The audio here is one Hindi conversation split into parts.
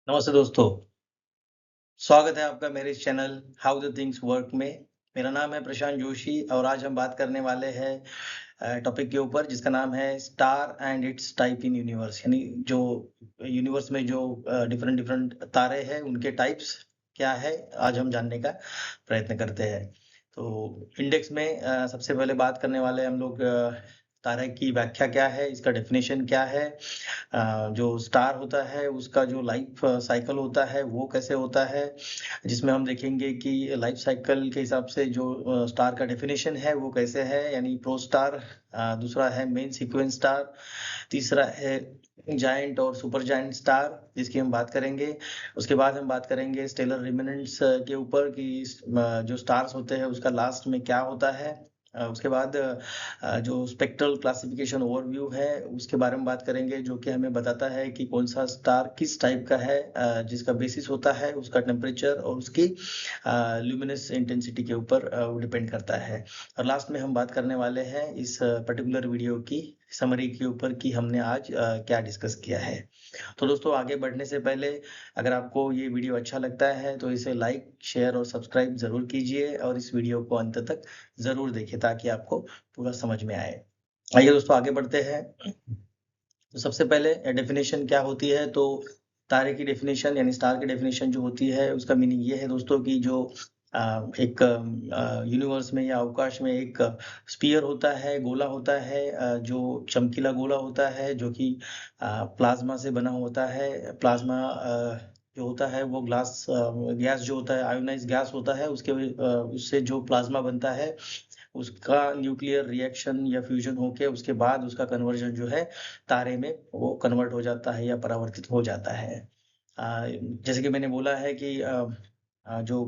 नमस्ते दोस्तों, स्वागत है आपका मेरे इस channel how the things work में। मेरा नाम है प्रशांत जोशी और आज हम बात करने वाले हैं टॉपिक के ऊपर जिसका नाम है star and it's type in universe. यानी जो यूनिवर्स में जो डिफरेंट डिफरेंट तारे हैं उनके टाइप्स क्या है, आज हम जानने का प्रयत्न करते हैं। तो इंडेक्स में सबसे पहले बात करने वाले हम लोग तारे की व्याख्या क्या है, इसका डेफिनेशन क्या है, जो स्टार होता है उसका जो लाइफ साइकिल होता है वो कैसे होता है, जिसमें हम देखेंगे कि लाइफ साइकिल के हिसाब से जो स्टार का डेफिनेशन है वो कैसे है, यानी प्रो स्टार, दूसरा है मेन सीक्वेंस स्टार, तीसरा है जायंट और सुपर जायंट स्टार जिसकी हम बात करेंगे। उसके बाद हम बात करेंगे स्टेलर रिमेनेंट्स के ऊपर कि जो स्टार्स होते हैं उसका लास्ट में क्या होता है। उसके बाद जो स्पेक्ट्रल क्लासिफिकेशन ओवरव्यू है उसके बारे में बात करेंगे, जो कि हमें बताता है कि कौन सा स्टार किस टाइप का है, जिसका बेसिस होता है उसका टेम्परेचर और उसकी ल्यूमिनस इंटेंसिटी के ऊपर वो डिपेंड करता है। और लास्ट में हम बात करने वाले हैं इस पर्टिकुलर वीडियो की समरी के ऊपर कि हमने आज क्या डिस्कस किया है। तो दोस्तों, आगे बढ़ने से पहले अगर आपको ये वीडियो अच्छा लगता है तो इसे लाइक, शेयर और सब्सक्राइब ज़रूर कीजिए और इस वीडियो को अंत तक ज़रूर देखें ताकि आपको पूरा समझ में आए। आइए दोस्तों, आगे बढ़ते हैं। तो सबसे पहले डेफिनेशन क्या होती है, तो तारे की डेफिनेशन यानी स्टार की डेफिनेशन जो होती है उसका मीनिंग ये है दोस्तों कि जो एक यूनिवर्स में या अवकाश में एक स्फीयर होता है, गोला होता है, जो चमकीला गोला होता है जो कि प्लाज्मा से बना होता है। प्लाज्मा जो होता है वो गैस जो होता है, आयोनाइज्ड गैस होता है, उससे जो प्लाज्मा बनता है उसका न्यूक्लियर रिएक्शन या फ्यूजन होके उसके बाद उसका कन्वर्जन जो है तारे में वो कन्वर्ट हो जाता है या परावर्तित हो जाता है। जैसे कि मैंने बोला है कि जो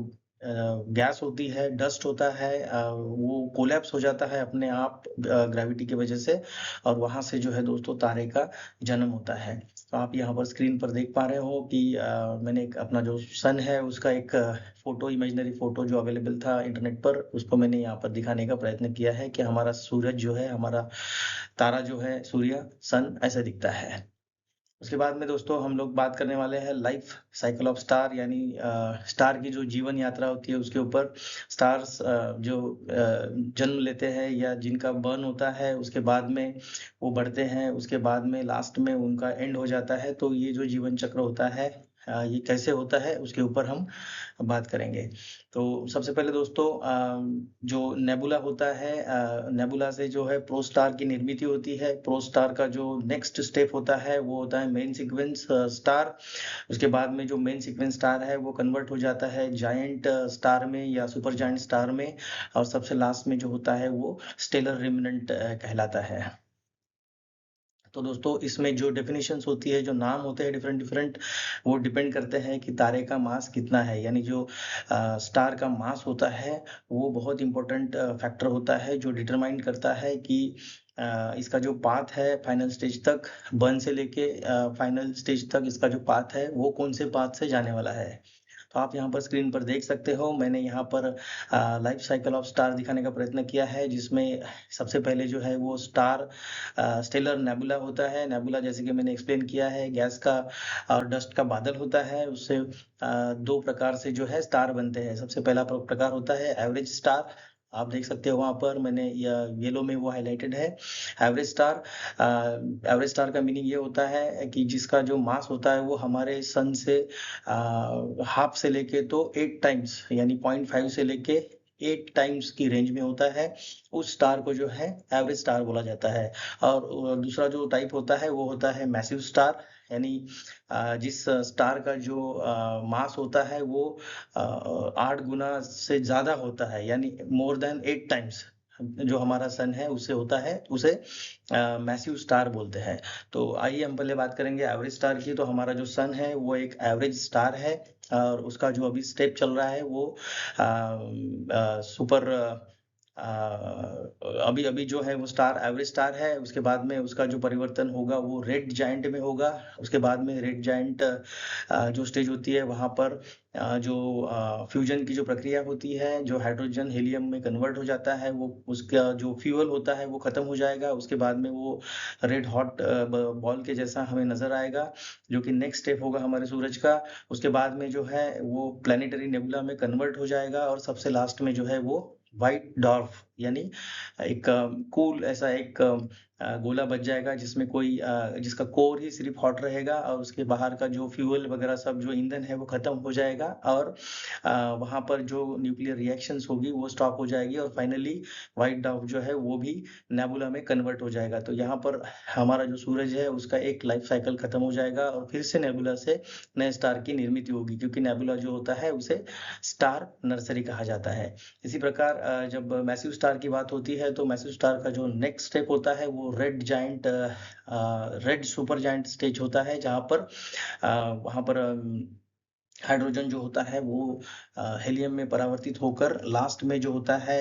गैस होती है, डस्ट होता है, वो कोलैप्स हो जाता है अपने आप ग्रेविटी की वजह से और वहाँ से जो है दोस्तों तारे का जन्म होता है। तो आप यहाँ पर स्क्रीन पर देख पा रहे हो कि मैंने एक अपना जो सन है उसका एक फ़ोटो, इमेजिनरी फ़ोटो जो अवेलेबल था इंटरनेट पर, उसको मैंने यहाँ पर दिखाने का प्रयत्न किया है कि हमारा सूरज जो है, हमारा तारा जो है, सूर्य, सन ऐसा दिखता है। उसके बाद में दोस्तों हम लोग बात करने वाले हैं लाइफ साइकिल ऑफ स्टार, यानी स्टार की जो जीवन यात्रा होती है उसके ऊपर। स्टार्स जो जन्म लेते हैं या जिनका बर्न होता है उसके बाद में वो बढ़ते हैं, उसके बाद में लास्ट में उनका एंड हो जाता है। तो ये जो जीवन चक्र होता है, ये कैसे होता है उसके ऊपर हम बात करेंगे। तो सबसे पहले दोस्तों जो नेबुला होता है, नेबुला से जो है प्रोस्टार की निर्मित होती है। प्रोस्टार का जो नेक्स्ट स्टेप होता है वो होता है मेन सीक्वेंस स्टार। उसके बाद में जो मेन सीक्वेंस स्टार है वो कन्वर्ट हो जाता है जायंट स्टार में या सुपर जायंट स्टार में और सबसे लास्ट में जो होता है वो स्टेलर रिमेनेंट कहलाता है। तो दोस्तों, इसमें जो डेफिनेशंस होती है, जो नाम होते हैं डिफरेंट डिफरेंट, वो डिपेंड करते हैं कि तारे का मास कितना है। यानी जो स्टार का मास होता है वो बहुत इम्पोर्टेंट फैक्टर होता है जो डिटरमाइन करता है कि इसका जो पाथ है फाइनल स्टेज तक, बर्न से लेके फाइनल स्टेज तक इसका जो पाथ है वो कौन से पाथ से जाने वाला है। तो आप यहाँ पर स्क्रीन पर देख सकते हो, मैंने यहाँ पर लाइफ साइकिल ऑफ स्टार दिखाने का प्रयत्न किया है जिसमें सबसे पहले जो है वो स्टार स्टेलर नेबुला होता है। नेबुला जैसे कि मैंने एक्सप्लेन किया है, गैस का और डस्ट का बादल होता है। उससे दो प्रकार से जो है स्टार बनते हैं। सबसे पहला प्रकार होता है एवरेज स्टार, आप देख सकते हो वहाँ पर मैंने येलो में वो हाइलाइटेड है एवरेज स्टार। एवरेज स्टार का मीनिंग ये होता है कि जिसका जो मास होता है वो हमारे सन से हाफ से लेके तो 8 टाइम्स यानी 0.5 से लेके 8 टाइम्स की रेंज में होता है। उस स्टार को जो है एवरेज स्टार बोला जाता है। और दूसरा जो टाइप होता है वो होता है मैसिव स्टार, यानी जिस स्टार का जो मास होता है वो 8 गुना से ज़्यादा होता है, यानी मोर देन 8 टाइम्स जो हमारा सन है उससे होता है, उसे मैसिव स्टार बोलते हैं। तो आइए हम पहले बात करेंगे एवरेज स्टार की। तो हमारा जो सन है वो एक एवरेज स्टार है और उसका जो अभी स्टेप चल रहा है वो सुपर अभी अभी जो है वो स्टार एवरेज स्टार है, उसके बाद में उसका जो परिवर्तन होगा वो रेड जायंट में होगा। उसके बाद में रेड जायंट जो स्टेज होती है वहाँ पर जो फ्यूजन की जो प्रक्रिया होती है, जो हाइड्रोजन हीलियम में कन्वर्ट हो जाता है, वो उसका जो फ्यूल होता है वो खत्म हो जाएगा। उसके बाद में वो रेड हॉट बॉल के जैसा हमें नजर आएगा, जो कि नेक्स्ट स्टेप होगा हमारे सूरज का। उसके बाद में जो है वो प्लैनेटरी नेबुला में कन्वर्ट हो जाएगा, और सबसे लास्ट में जो है वो व्हाइट डॉर्फ यानी एक कूल ऐसा एक गोला बच जाएगा, जिसमें कोई जिसका कोर ही सिर्फ हॉट रहेगा, और उसके बाहर का जो फ्यूल वगैरह सब जो ईंधन है वो खत्म हो जाएगा, और वहां पर जो न्यूक्लियर रिएक्शंस होगी वो स्टॉप हो जाएगी, और फाइनली व्हाइट डॉर्फ जो है वो भी नेबुला में कन्वर्ट हो जाएगा। तो यहाँ पर हमारा जो सूरज है उसका एक लाइफ साइकिल खत्म हो जाएगा, और फिर से नेबुला से नए स्टार की निर्मित होगी, क्योंकि नेबुला जो होता है उसे स्टार नर्सरी कहा जाता है। इसी प्रकार जब मैसिव स्टार की बात होती है, तो मैसिव स्टार का जो नेक्स्ट स्टेप होता है वो red giant red super giant stage होता है, जहाँ पर वहाँ पर हाइड्रोजन जो होता है वो हीलियम में परावर्तित होकर लास्ट में जो होता है,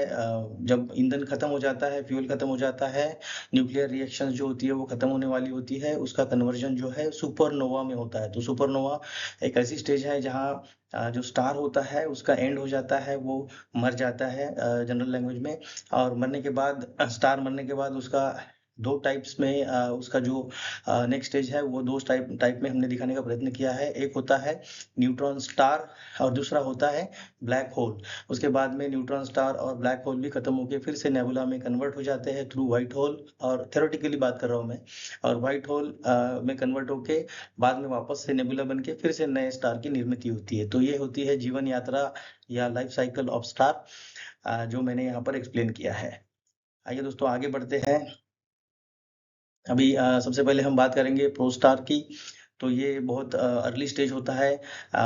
जब ईंधन खत्म हो जाता है, फ्यूल खत्म हो जाता है, न्यूक्लियर रिएक्शंस जो होती है वो खत्म होने वाली होती है, उसका कन्वर्जन जो है सुपरनोवा में होता है। तो सुपरनोवा एक ऐसी स्टेज है जहाँ जो स्टार होता है उसका एंड हो जाता है, वो मर जाता है जनरल लैंग्वेज में। और मरने के बाद स्टार मरने के बाद उसका दो टाइप्स में उसका जो नेक्स्ट स्टेज है वो दो टाइप में हमने दिखाने का प्रयत्न किया है। एक होता है न्यूट्रॉन स्टार, और दूसरा होता है ब्लैक होल। उसके बाद में न्यूट्रॉन स्टार और ब्लैक होल भी खत्म होकर फिर से नेबुला में कन्वर्ट हो जाते हैं थ्रू व्हाइट होल, और थ्योरेटिकली बात कर रहा हूँ मैं। और व्हाइट होल में कन्वर्ट होके बाद में वापस से नेबुला बन के फिर से नए स्टार की निर्मित होती है। तो ये होती है जीवन यात्रा या लाइफ साइकिल ऑफ स्टार, जो मैंने यहाँ पर एक्सप्लेन किया है। आइए दोस्तों आगे बढ़ते हैं। अभी सबसे पहले हम बात करेंगे प्रोस्टार की। तो ये बहुत अर्ली स्टेज होता है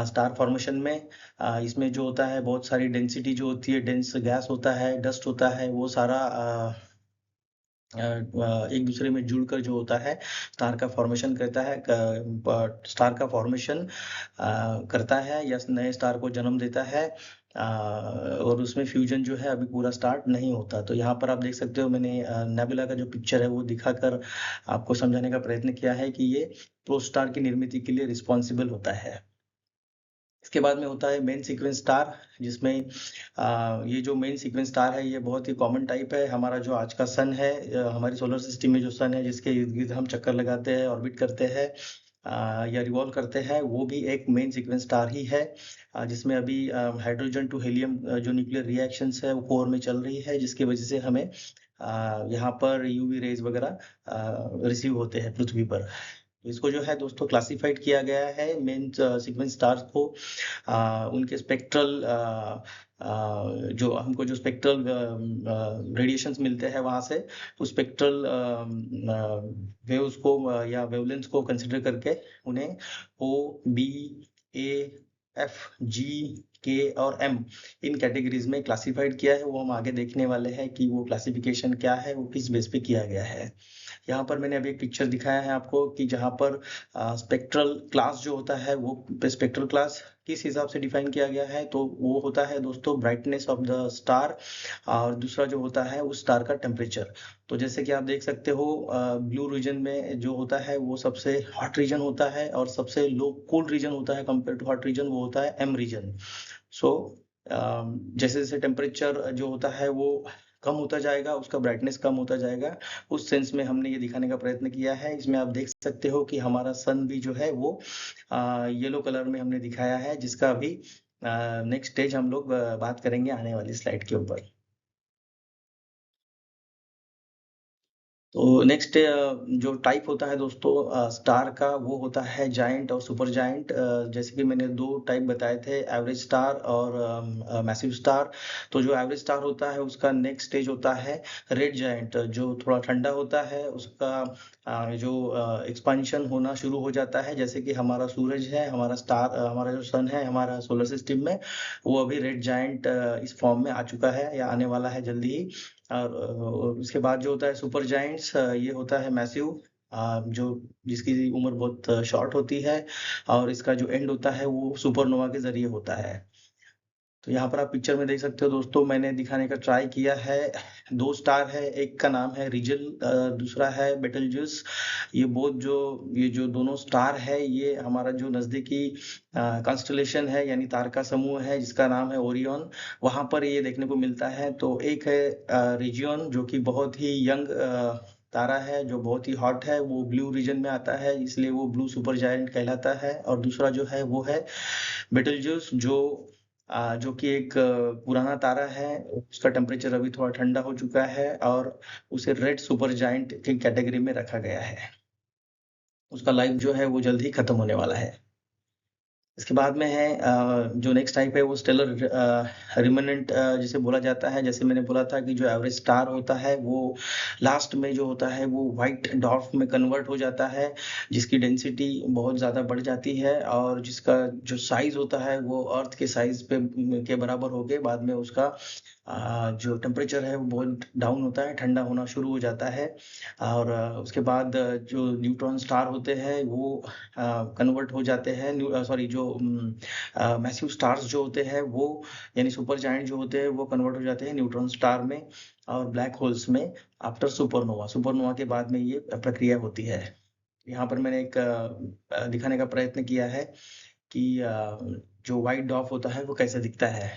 स्टार फॉर्मेशन में। इसमें जो होता है बहुत सारी डेंसिटी जो होती है, डेंस गैस होता है, डस्ट होता है, वो सारा एक दूसरे में जुड़कर जो होता है स्टार का फॉर्मेशन करता है, स्टार का फॉर्मेशन करता है या नए स्टार को जन्म देता है। और उसमें फ्यूजन जो है अभी पूरा स्टार्ट नहीं होता। तो यहाँ पर आप देख सकते हो, मैंने नेबुला का जो पिक्चर है वो दिखाकर आपको समझाने का प्रयत्न किया है कि ये प्रोस्टार की निर्मित के लिए रिस्पॉन्सिबल होता है। इसके बाद में होता है मेन सीक्वेंस स्टार, जिसमें ये जो मेन सीक्वेंस स्टार है ये बहुत ही कॉमन टाइप है। हमारा जो आज का सन है, हमारी सोलर सिस्टम में जो सन है जिसके इर्द गिर्द हम चक्कर लगाते हैं, ऑर्बिट करते हैं या रिवॉल्व करते हैं, वो भी एक मेन सीक्वेंस स्टार ही है, जिसमें अभी हाइड्रोजन टू हीलियम जो न्यूक्लियर रिएक्शंस है वो कोर में चल रही है, जिसकी वजह से हमें यहाँ पर यूवी रेज वगैरह रिसीव होते हैं पृथ्वी पर। इसको जो है दोस्तों क्लासिफाइड किया गया है मेन सीक्वेंस स्टार्स को उनके स्पेक्ट्रल जो हमको जो स्पेक्ट्रल रेडिएशंस मिलते हैं वहां से, उस स्पेक्ट्रल वेव्स को या वेवलेंथ को कंसिडर करके उन्हें O B A F G के और एम इन कैटेगरीज में क्लासिफाइड किया है। वो हम आगे देखने वाले हैं कि वो क्लासिफिकेशन क्या है, वो किस बेस पे किया गया है। यहाँ पर मैंने अभी एक पिक्चर दिखाया है आपको कि जहाँ पर स्पेक्ट्रल क्लास जो होता है वो स्पेक्ट्रल क्लास किस हिसाब से डिफाइन किया गया है, तो वो होता है दोस्तों ब्राइटनेस ऑफ द स्टार, और दूसरा जो होता है उस स्टार का टेम्परेचर। तो जैसे कि आप देख सकते हो ब्लू रीजन में जो होता है वो सबसे हॉट रीजन होता है, और सबसे लो कूल रीजन होता है कंपेयर टू हॉट रीजन, वो होता है एम रीजन। सो जैसे जैसे टेम्परेचर जो होता है वो कम होता जाएगा, उसका ब्राइटनेस कम होता जाएगा। उस सेंस में हमने ये दिखाने का प्रयत्न किया है। इसमें आप देख सकते हो कि हमारा सन भी जो है वो येलो कलर में हमने दिखाया है, जिसका अभी नेक्स्ट स्टेज हम लोग बात करेंगे आने वाली स्लाइड के ऊपर। तो नेक्स्ट जो टाइप होता है दोस्तों स्टार का, वो होता है जायंट और सुपर जायंट। जैसे कि मैंने दो टाइप बताए थे, एवरेज स्टार और मैसिव स्टार। तो जो एवरेज स्टार होता है उसका नेक्स्ट स्टेज होता है रेड जायंट, जो थोड़ा ठंडा होता है, उसका जो एक्सपांशन होना शुरू हो जाता है। जैसे कि हमारा सूरज है, हमारा स्टार, हमारा जो सन है हमारा सोलर सिस्टम में, वो अभी रेड जायंट इस फॉर्म में आ चुका है या आने वाला है जल्दी ही। और उसके बाद जो होता है सुपर जायंट्स, ये होता है मैसिव, जो जिसकी उम्र बहुत शॉर्ट होती है, और इसका जो एंड होता है वो सुपरनोवा के जरिए होता है। तो यहाँ पर आप पिक्चर में देख सकते हो दोस्तों, मैंने दिखाने का ट्राई किया है। 2 स्टार है, एक का नाम है रिजल, दूसरा है बेटलजूस। ये जो दोनों स्टार है, ये हमारा जो नज़दीकी कॉन्स्टेलेशन है यानी तारका समूह है, जिसका नाम है ओरियन, वहाँ पर ये देखने को मिलता है। तो एक है रिजियन, जो कि बहुत ही यंग तारा है, जो बहुत ही हॉट है, वो ब्लू रीजन में आता है, इसलिए वो ब्लू सुपर जायंट कहलाता है। और दूसरा जो है वो है बेटलजूस, जो कि एक पुराना तारा है, उसका टेम्परेचर अभी थोड़ा ठंडा हो चुका है और उसे रेड सुपर जायंट की कैटेगरी में रखा गया है। उसका लाइफ जो है वो जल्द ही खत्म होने वाला है। इसके बाद में है जो नेक्स्ट टाइप है वो स्टेलर रिमनेंट जिसे बोला जाता है। जैसे मैंने बोला था कि जो एवरेज स्टार होता है वो लास्ट में जो होता है वो व्हाइट डॉर्फ में कन्वर्ट हो जाता है, जिसकी डेंसिटी बहुत ज़्यादा बढ़ जाती है और जिसका जो साइज होता है वो अर्थ के साइज के बराबर हो के बाद में उसका जो टेम्परेचर है वो बहुत डाउन होता है, ठंडा होना शुरू हो जाता है। और उसके बाद जो न्यूट्रॉन स्टार होते हैं वो कन्वर्ट हो जाते हैं, सॉरी जो मैसिव स्टार्स जो होते हैं वो यानी सुपर जायंट जो होते हैं वो कन्वर्ट हो जाते हैं न्यूट्रॉन स्टार में और ब्लैक होल्स में आफ्टर सुपरनोवा। सुपरनोवा के बाद में ये प्रक्रिया होती है। यहाँ पर मैंने एक दिखाने का प्रयत्न किया है कि जो व्हाइट डॉर्फ होता है वो कैसे दिखता है।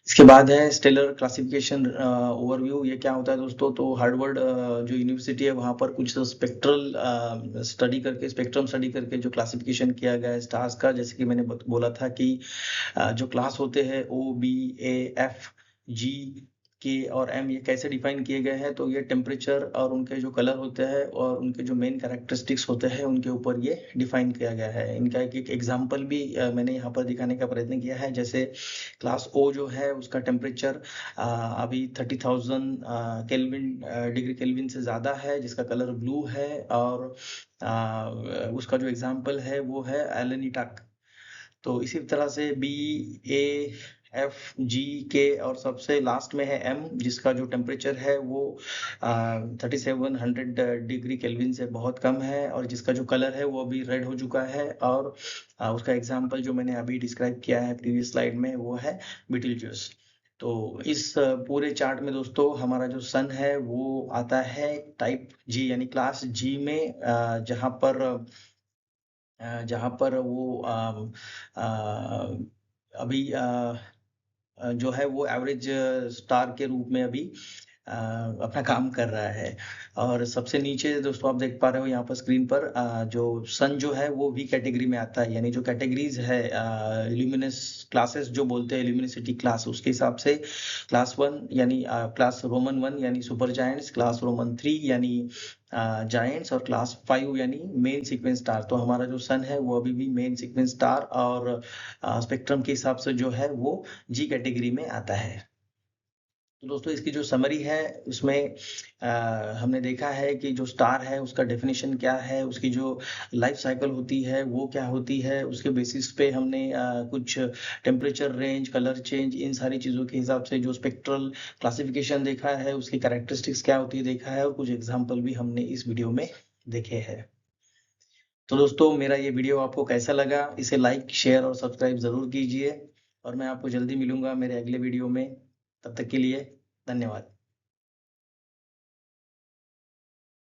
इसके बाद है स्टेलर क्लासिफिकेशन ओवरव्यू। ये क्या होता है दोस्तों, तो हार्वर्ड जो यूनिवर्सिटी है वहाँ पर कुछ स्पेक्ट्रम स्टडी करके जो क्लासिफिकेशन किया गया है स्टार्स का, जैसे कि मैंने बोला था कि जो क्लास होते हैं O B A F G के और एम, ये कैसे डिफाइन किए गए हैं, तो ये टेम्परेचर और उनके जो कलर होते हैं और उनके जो मेन कैरेक्टरिस्टिक्स होते हैं उनके ऊपर ये डिफाइन किया गया है। इनका एक एग्जांपल भी मैंने यहाँ पर दिखाने का प्रयत्न किया है। जैसे क्लास ओ जो है उसका टेम्परेचर अभी 30,000 केल्विन डिग्री केल्विन से ज़्यादा है, जिसका कलर ब्लू है और उसका जो एग्जाम्पल है वो है एलेनिटक। तो इसी तरह से बी ए एफ जी के और सबसे लास्ट में है एम, जिसका जो टेम्परेचर है वो 3700 डिग्री केल्विन से बहुत कम है और जिसका जो कलर है वो अभी रेड हो चुका है। और उसका एग्जाम्पल जो मैंने अभी डिस्क्राइब किया है प्रीवियस स्लाइड में वो है बीटलजूस। तो इस पूरे चार्ट में दोस्तों हमारा जो सन है वो आता है टाइप जी यानी क्लास जी में, जहाँ पर वो अभी जो है वो एवरेज स्टार के रूप में अभी अपना काम कर रहा है। और सबसे नीचे दोस्तों आप देख पा रहे हो यहाँ पर स्क्रीन पर जो सन जो है वो वी कैटेगरी में आता है, यानी जो कैटेगरीज है ल्यूमिनस क्लासेस जो बोलते हैं ल्यूमिनिसिटी क्लास, उसके हिसाब से क्लास 1 यानी क्लास रोमन 1 यानी सुपर जायंट्स, क्लास रोमन 3 यानी जायंट्स और क्लास 5 यानी मेन सीक्वेंस स्टार। तो हमारा जो सन है वो अभी भी मेन सीक्वेंस स्टार और स्पेक्ट्रम के हिसाब से जो है वो जी कैटेगरी में आता है। तो दोस्तों इसकी जो समरी है उसमें हमने देखा है कि जो स्टार है उसका डेफिनेशन क्या है, उसकी जो लाइफ साइकिल होती है वो क्या होती है, उसके बेसिस पे हमने कुछ टेम्परेचर रेंज, कलर चेंज, इन सारी चीज़ों के हिसाब से जो स्पेक्ट्रल क्लासिफिकेशन देखा है, उसकी कैरेक्टरिस्टिक्स क्या होती है देखा है और कुछ एग्जाम्पल भी हमने इस वीडियो में देखे हैं। तो दोस्तों मेरा ये वीडियो आपको कैसा लगा, इसे लाइक शेयर और सब्सक्राइब ज़रूर कीजिए और मैं आपको जल्दी मिलूंगा मेरे अगले वीडियो में। तब तक के लिए धन्यवाद।